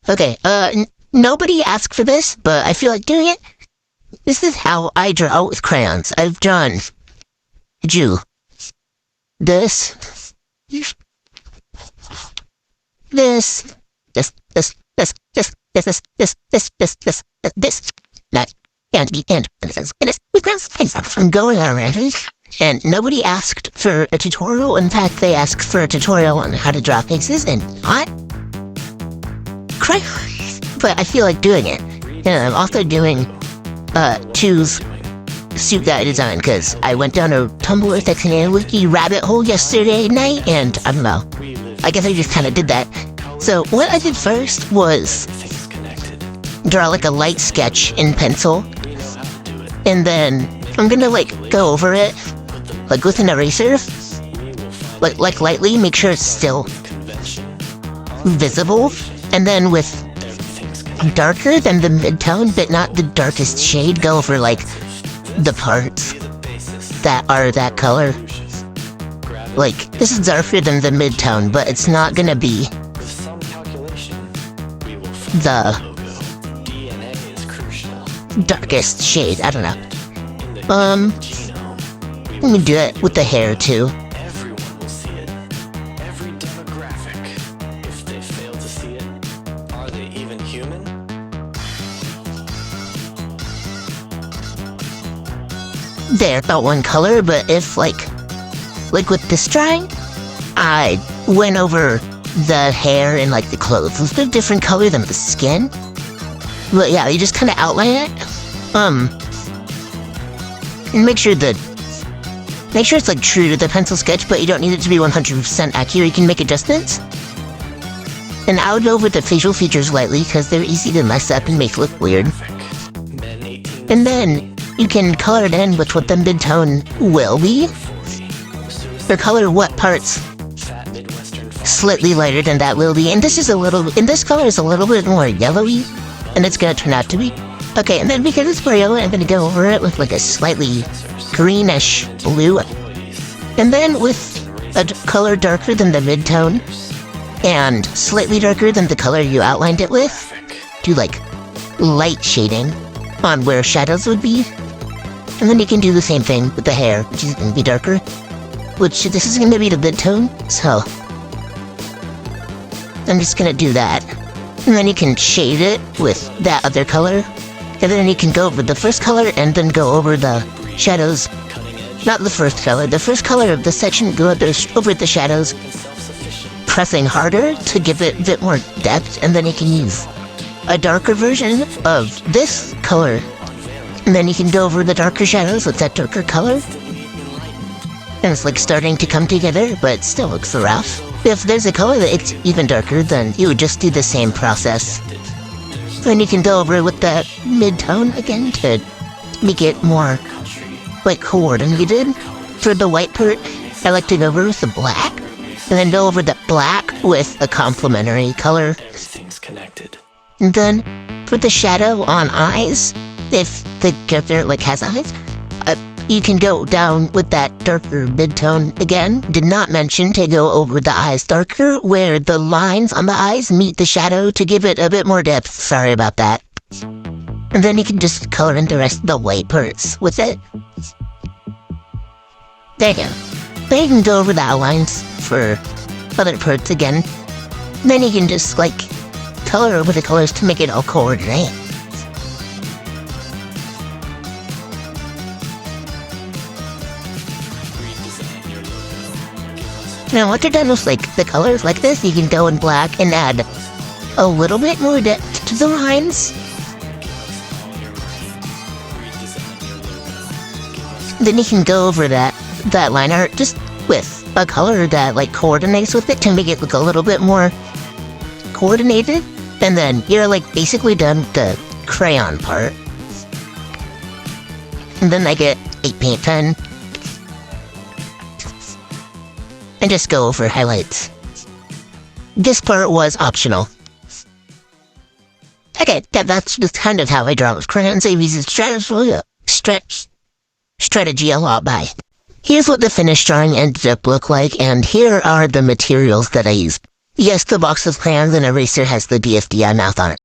Okay, nobody asked for this, but I feel like doing it. This is how I draw with crayons. I've drawn Jew. This. This. That. And this. I'm going around. And nobody asked for a tutorial. In fact, they asked for a tutorial on how to draw faces and not crayons. But I feel like doing it. And I'm also doing Choose Suit Guy Design, because I went down a Tumblr Section Wiki rabbit hole yesterday night, and I don't know. I guess I just kind of did that. So what I did first was draw like a light sketch in pencil, and then I'm gonna like go over it like with an eraser, like lightly, make sure it's still visible, and then with darker than the mid-tone, but not the darkest shade, go over like the parts that are that color. Like, this is darker than the mid-tone, but it's not gonna be the darkest shade. I don't know. Let me do it with the hair too. Everyone will see it. Every demographic. If they fail to see it, are they even human? There, not one color, but if like with this drawing, I went over the hair and like the clothes. It's a different color than the skin. But yeah, you just kind of outline it. And make sure it's like true to the pencil sketch, but you don't need it to be 100% accurate. You can make adjustments. And I would go over the facial features lightly, because they're easy to mess up and make look weird. And then you can color it in with what the mid-tone will be. Or color what parts slightly lighter than that will be. And this color is a little bit more yellowy, and it's gonna turn out to be. Okay, and then because it's more yellow, I'm gonna go over it with like a slightly greenish blue. And then with a color darker than the mid-tone, and slightly darker than the color you outlined it with, do like light shading on where shadows would be. And then you can do the same thing with the hair, which is gonna be darker. Which, this is gonna be the mid-tone, so I'm just gonna do that. And then you can shade it with that other color. And then you can go over the first color and then go over the shadows. Not the first color. The first color of the section, go over the shadows, pressing harder to give it a bit more depth. And then you can use a darker version of this color. And then you can go over the darker shadows with that darker color. And it's like starting to come together, but it still looks rough. If there's a color that it's even darker, then you would just do the same process. Then you can go over with that mid-tone again to make it more like coordinated. For the white part, I like to go over with the black, and then go over the black with a complementary color. Everything's connected. And then for the shadow on eyes, if the character like has eyes, you can go down with that darker mid-tone again. Did not mention to go over the eyes darker, where the lines on the eyes meet the shadow to give it a bit more depth. Sorry about that. And then you can just color in the rest of the white parts with it. There you go. Then you can go over the outlines for other parts again. Then you can just like color over the colors to make it all coordinate. Now, once you're done with like the colors like this, you can go in black and add a little bit more depth to the lines. Then you can go over that line art just with a color that like coordinates with it to make it look a little bit more coordinated. And then you're like basically done with the crayon part. And then I get a paint pen and just go over highlights. This part was optional. Okay, that's just kind of how I draw with crayons. I use strategy a lot by. Here's what the finished drawing ended up look like, and here are the materials that I used. Yes, the box of crayons and eraser has the DFDI mouth on it.